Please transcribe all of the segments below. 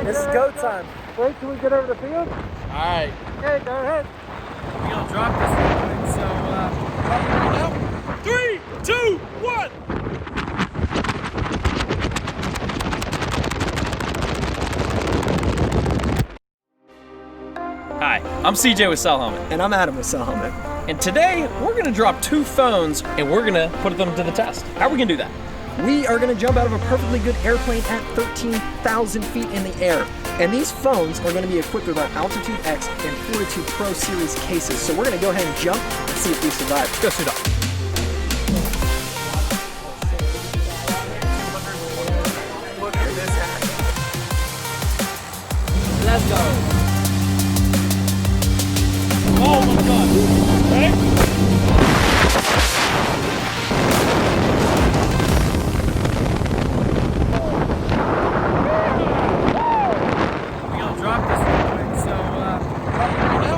It's go time. Wait till we get over the field. All right. Okay, go ahead. We're gonna drop this thing. So, drop it right now. 3, 2, 1. Hi, I'm CJ with cellhelmet. And I'm Adam with cellhelmet. And today, we're gonna drop 2 phones and we're gonna put them to the test. How are we gonna do that? We are going to jump out of a perfectly good airplane at 13,000 feet in the air. And these phones are going to be equipped with our Altitude X and Fortitude Pro Series cases. So we're going to go ahead and jump and see if we survive. Let's go suit up. Look at this hat. Let's go. Oh my God. Ready? Drop this thing, so drop it right now.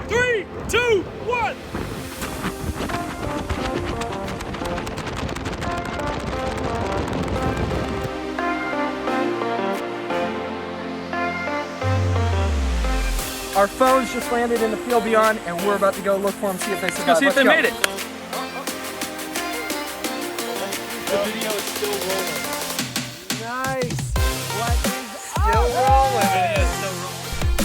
3, 2, 1. Our phones just landed in the field beyond, and we're about to go look for them, see if they survive. Let's go see if they made it. The video is still rolling. Nice. What is Still rolling.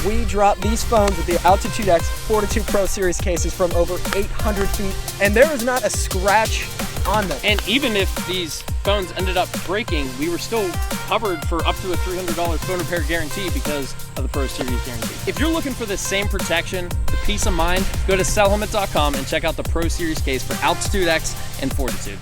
We dropped these phones with the Altitude X Fortitude Pro Series cases from over 800 feet, and there is not a scratch on them. And even if these phones ended up breaking, we were still covered for up to a $300 phone repair guarantee because of the Pro Series guarantee. If you're looking for the same protection, the peace of mind, go to cellhelmet.com and check out the Pro Series case for Altitude X and Fortitude.